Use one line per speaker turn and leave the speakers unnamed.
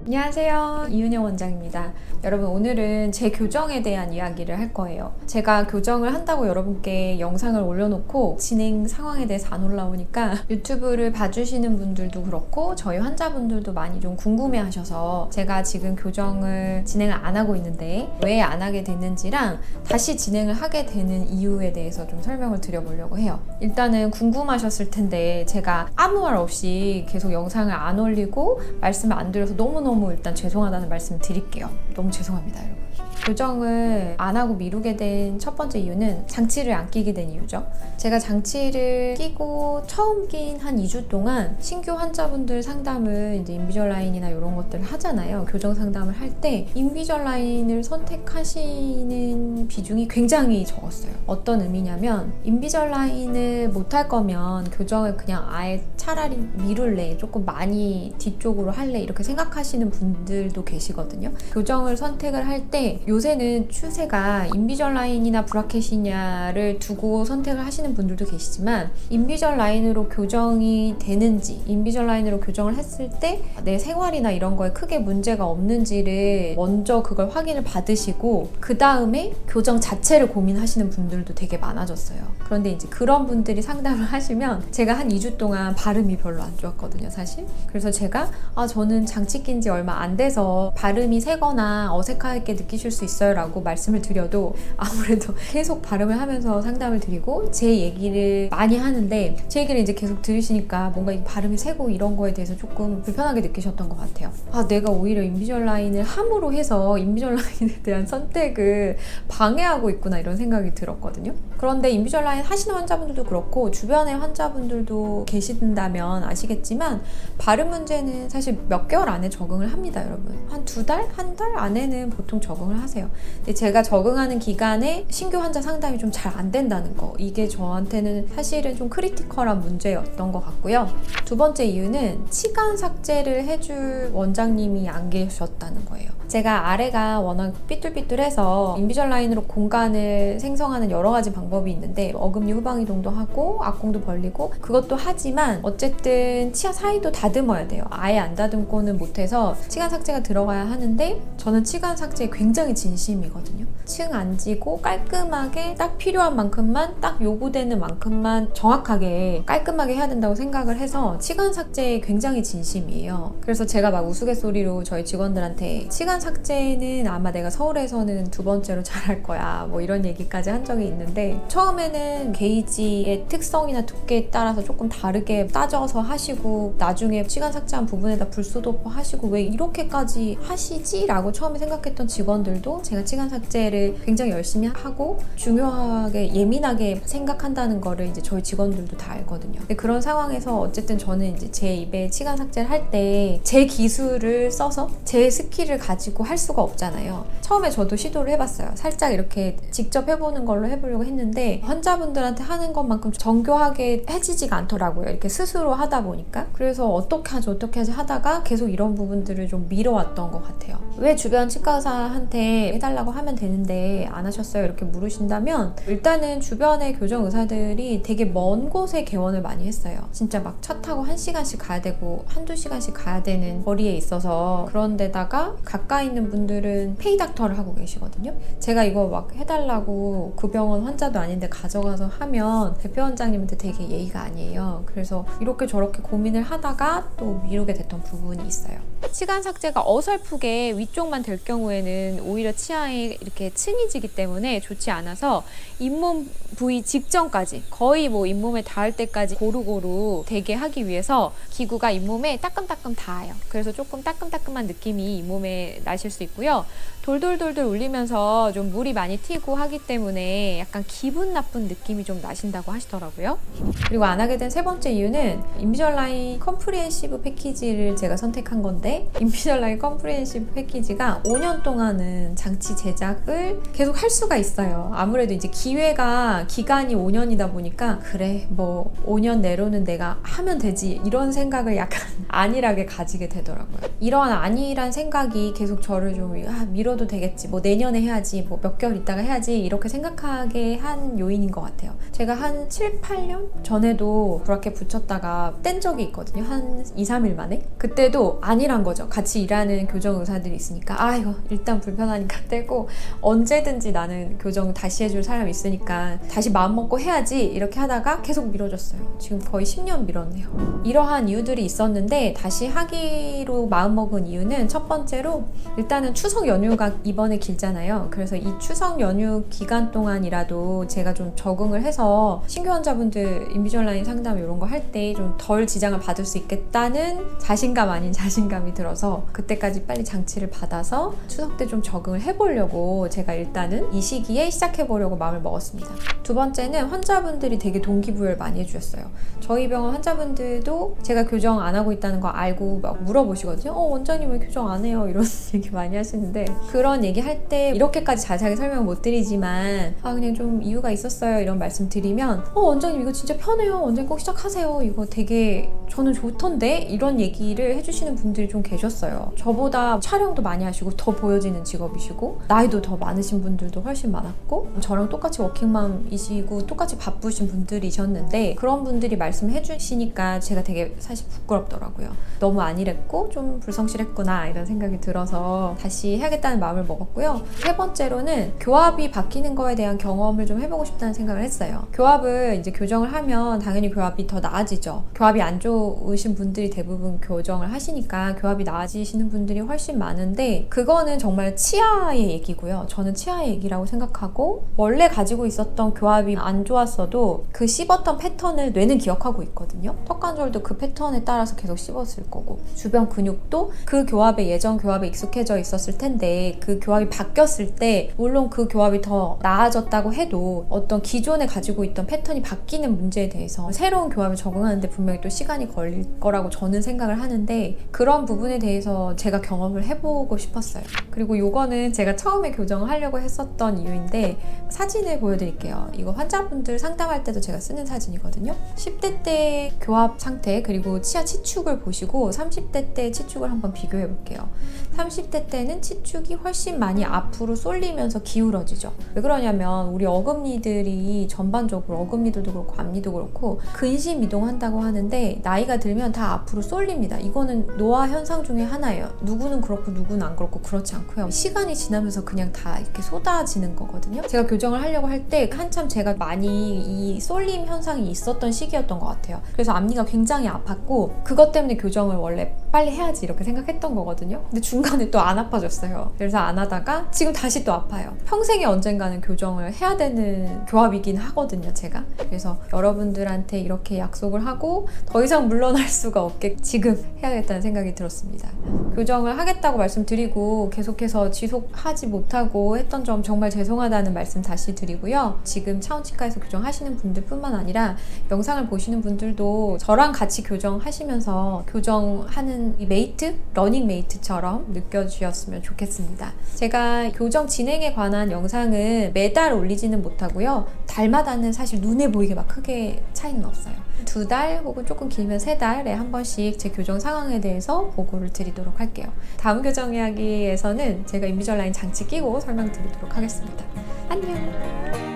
안녕하세요, 이은영 원장입니다. 여러분, 오늘은 제 교정에 대한 이야기를 할 거예요. 제가 교정을 한다고 여러분께 영상을 올려놓고 진행 상황에 대해서 안 올라오니까 유튜브를 봐주시는 분들도 그렇고 저희 환자분들도 많이 좀 궁금해 하셔서 제가 지금 교정을 진행을 안 하고 있는데 왜 안 하게 됐는지랑 다시 진행을 하게 되는 이유에 대해서 좀 설명을 드려보려고 해요. 일단은 궁금하셨을 텐데 제가 아무 말 없이 계속 영상을 안 올리고 말씀을 안 드려서 너무너무 일단 죄송하다는 말씀을 드릴게요. 너무 죄송합니다, 여러분. 교정을 안 하고 미루게 된 첫 번째 이유는 장치를 안 끼게 된 이유죠. 제가 장치를 끼고 처음 낀 한 2주 동안 신규 환자분들 상담을 이제 인비절라인이나 이런 것들을 하잖아요. 교정 상담을 할 때 인비절라인을 선택하시는 비중이 굉장히 적었어요. 어떤 의미냐면 인비절라인을 못할 거면 교정을 그냥 아예 차라리 미룰래, 조금 많이 뒤쪽으로 할래 이렇게 생각하시는 분들도 계시거든요. 교정을 선택을 할 때 요새는 추세가 인비절라인이나 브라켓이냐를 두고 선택을 하시는 분들도 계시지만 인비절라인으로 교정이 되는지, 인비절라인으로 교정을 했을 때 내 생활이나 이런 거에 크게 문제가 없는지를 먼저 그걸 확인을 받으시고 그 다음에 교정 자체를 고민하시는 분들도 되게 많아졌어요. 그런데 이제 그런 분들이 상담을 하시면 제가 한 2주 동안 발음이 별로 안 좋았거든요, 사실. 그래서 제가 저는 장치 낀 지 얼마 안 돼서 발음이 새거나 어색하게 느끼실 수 있어요 라고 말씀을 드려도 아무래도 계속 발음을 하면서 상담을 드리고 제 얘기를 많이 하는데 제 얘기를 이제 계속 들으시니까 뭔가 이 발음이 새고 이런 거에 대해서 조금 불편하게 느끼셨던 것 같아요. 내가 오히려 인비절라인을 함으로 해서 인비절라인에 대한 선택을 방해하고 있구나 이런 생각이 들었거든요. 그런데 인비절라인 하시는 환자분들도 그렇고 주변의 환자분들도 계신다면 아시겠지만 발음 문제는 사실 몇 개월 안에 적응을 합니다, 여러분. 한 2달? 한 달 안에는 보통 적응을 하세요. 근데 제가 적응하는 기간에 신규 환자 상담이 좀 잘 안 된다는 거, 이게 저한테는 사실은 좀 크리티컬한 문제였던 것 같고요. 두 번째 이유는 치간 삭제를 해줄 원장님이 안 계셨다는 거예요. 제가 아래가 워낙 삐뚤삐뚤해서 인비절라인으로 공간을 생성하는 여러 가지 방법이 있는데 어금니 후방이동도 하고 악공도 벌리고 그것도 하지만 어쨌든 치아 사이도 다듬어야 돼요. 아예 안 다듬고는 못해서 치간 삭제가 들어가야 하는데 저는 치간 삭제에 굉장히 진심이거든요. 층 안 지고 깔끔하게 딱 필요한 만큼만, 딱 요구되는 만큼만 정확하게 깔끔하게 해야 된다고 생각을 해서 치간 삭제에 굉장히 진심이에요. 그래서 제가 막 우스갯소리로 저희 직원들한테 치간 삭제는 아마 내가 서울에서는 2번째로 잘할 거야 뭐 이런 얘기까지 한 적이 있는데 처음에는 게이지의 특성이나 두께에 따라서 조금 다르게 따져서 하시고 나중에 치간 삭제한 부분에다 불소도포 하시고 왜 이렇게까지 하시지? 라고 처음에 생각했던 직원들도 제가 치간 삭제를 굉장히 열심히 하고 중요하게 예민하게 생각한다는 거를 이제 저희 직원들도 다 알거든요. 근데 그런 상황에서 어쨌든 저는 이제 제 입에 치간 삭제를 할 때 제 기술을 써서 제 스킬을 가지고 할 수가 없잖아요. 처음에 저도 시도를 해봤어요. 살짝 이렇게 직접 해보는 걸로 해보려고 했는데 환자분들한테 하는 것만큼 정교하게 해지지가 않더라고요. 이렇게 스스로 하다 보니까. 그래서 어떻게 하지 하다가 계속 이런 부분들을 좀 미뤄왔던 것 같아요. 왜 주변 치과 의사한테 해달라고 하면 되는데 안 하셨어요? 이렇게 물으신다면 일단은 주변의 교정 의사들이 되게 먼 곳에 개원을 많이 했어요. 진짜 막 차 타고 1시간씩 가야 되고 1~2시간씩 가야 되는 거리에 있어서 그런 데다가 가까이 있는 분들은 페이닥터를 하고 계시거든요. 제가 이거 막 해달라고 그 병원 환자도 아닌데 가져가서 하면 대표 원장님한테 되게 예의가 아니에요. 그래서 이렇게 저렇게 고민을 하다가 또 미루게 됐던 부분이 있어요. 치간 삭제가 어설프게 위쪽만 될 경우에는 오히려 치아에 이렇게 층이 지기 때문에 좋지 않아서 잇몸 부위 직전까지 거의 뭐 잇몸에 닿을 때까지 고루고루 되게 하기 위해서 기구가 잇몸에 따끔따끔 닿아요. 그래서 조금 따끔따끔한 느낌이 잇몸에 나실 수 있고요. 돌돌돌돌 울리면서 좀 물이 많이 튀고 하기 때문에 약간 기분 나쁜 느낌이 좀 나신다고 하시더라고요. 그리고 안 하게 된 세 번째 이유는 인비절라인 컴프리헨시브 패키지를 제가 선택한 건데 인비절라인 컴프리헨시브 패키지가 5년 동안은 장치 제작을 계속 할 수가 있어요. 아무래도 이제 기간이 5년이다 보니까 그래 뭐 5년 내로는 내가 하면 되지 이런 생각을 약간 안일하게 가지게 되더라고요. 이러한 안일한 생각이 계속 저를 좀 미뤄도 되겠지, 뭐 내년에 해야지, 뭐 몇 개월 있다가 해야지 이렇게 생각하게 한 요인인 것 같아요. 제가 한 7~8년 전에도 브라켓 붙였다가 있었다가 뗀 적이 있거든요. 한 2, 3일 만에. 그때도 아니란 거죠. 같이 일하는 교정 의사들이 있으니까 아 이거 일단 불편하니까 떼고 언제든지 나는 교정 다시 해줄 사람 있으니까 다시 마음먹고 해야지 이렇게 하다가 계속 미뤄졌어요. 지금 거의 10년 미뤘네요. 이러한 이유들이 있었는데 다시 하기로 마음먹은 이유는 첫 번째로 일단은 추석 연휴가 이번에 길잖아요. 그래서 이 추석 연휴 기간 동안이라도 제가 좀 적응을 해서 신규 환자분들 인비졸라인 상담 이런 거 할 때 좀 덜 지장을 받을 수 있겠다는 자신감 아닌 자신감이 들어서 그때까지 빨리 장치를 받아서 추석 때 좀 적응을 해보려고 제가 일단은 이 시기에 시작해보려고 마음을 먹었습니다. 두 번째는 환자분들이 되게 동기부여를 많이 해주셨어요. 저희 병원 환자분들도 제가 교정 안 하고 있다는 거 알고 막 물어보시거든요. 원장님 왜 교정 안 해요? 이런 얘기 많이 하시는데 그런 얘기 할 때 이렇게까지 자세하게 설명을 못 드리지만 그냥 좀 이유가 있었어요 이런 말씀 드리면 원장님 이거 진짜 편해요. 원장님 꼭 시작하세요. 이거 되게 저는 좋던데? 이런 얘기를 해주시는 분들이 좀 계셨어요. 저보다 촬영도 많이 하시고 더 보여지는 직업이시고 나이도 더 많으신 분들도 훨씬 많았고 저랑 똑같이 워킹맘이시고 똑같이 바쁘신 분들이셨는데 그런 분들이 말씀해 주시니까 제가 되게 사실 부끄럽더라고요. 너무 안일했고 좀 불성실했구나 이런 생각이 들어서 다시 해야겠다는 마음을 먹었고요. 세 번째로는 교합이 바뀌는 거에 대한 경험을 좀 해보고 싶다는 생각을 했어요. 교합을 이제 교정을 하면 당연히 교합이 더 나아지죠. 교합이 안 좋으신 분들이 대부분 교정을 하시니까 교합이 나아지시는 분들이 훨씬 많은데 그거는 정말 치아의 얘기고요. 저는 치아의 얘기라고 생각하고 원래 가지고 있었던 교합이 안 좋았어도 그 씹었던 패턴을 뇌는 기억하고 있거든요. 턱관절도 그 패턴에 따라서 계속 씹었을 거고 주변 근육도 그 교합에 예전 교합에 익숙해져 있었을 텐데 그 교합이 바뀌었을 때 물론 그 교합이 더 나아졌다고 해도 어떤 기존에 가지고 있던 패턴이 바뀌는 문제에 대해서 새로운 교합에 적응하는데 분명히 또 시간이 걸릴 거라고 저는 생각을 하는데 그런 부분에 대해서 제가 경험을 해보고 싶었어요. 그리고 요거는 제가 처음에 교정을 하려고 했었던 이유인데 사진을 보여드릴게요. 이거 환자분들 상담할 때도 제가 쓰는 사진이거든요. 10대 때 교합 상태 그리고 치아 치축을 보시고 30대 때 치축을 한번 비교해 볼게요. 30대 때는 치축이 훨씬 많이 앞으로 쏠리면서 기울어지죠. 왜 그러냐면 우리 어금니들이 전반적으로 어금니들도 그렇고 앞니도 그렇고 근심 이동한다고 하는데 나이가 들면 다 앞으로 쏠립니다. 이거는 노화 현상 중에 하나예요. 누구는 그렇고 누구는 안 그렇고 그렇지 않고요. 시간이 지나면서 그냥 다 이렇게 쏟아지는 거거든요. 제가 교정을 하려고 할 때 한참 제가 많이 이 쏠림 현상이 있었던 시기였던 것 같아요. 그래서 앞니가 굉장히 아팠고 그것 때문에 교정을 원래 빨리 해야지 이렇게 생각했던 거거든요. 근데 중간에 또 안 아파졌어요. 그래서 안 하다가 지금 다시 또 아파요. 평생에 언젠가는 교정을 해야 되는 교합이긴 하거든요, 제가. 그래서 여러분들한테 이렇게 약속을 하고 더 이상 물러날 수가 없게 지금 해야겠다는 생각이 들었습니다. 교정을 하겠다고 말씀드리고 계속해서 지속하지 못하고 했던 점 정말 죄송하다는 말씀 다시 드리고요. 지금 차원치과에서 교정하시는 분들뿐만 아니라 영상을 보시는 분들도 저랑 같이 교정하시면서 교정하는 이 메이트, 러닝 메이트처럼 느껴주셨으면 좋겠습니다. 제가 교정 진행에 관한 영상은 매달 올리지는 못하고요. 달마다는 사실 눈에 보이게 막 크게 차이는 없어요. 2달 혹은 조금 길면 3달에 한 번씩 제 교정 상황에 대해서 보고를 드리도록 할게요. 다음 교정 이야기에서는 제가 인비졸라인 장치 끼고 설명드리도록 하겠습니다. 안녕!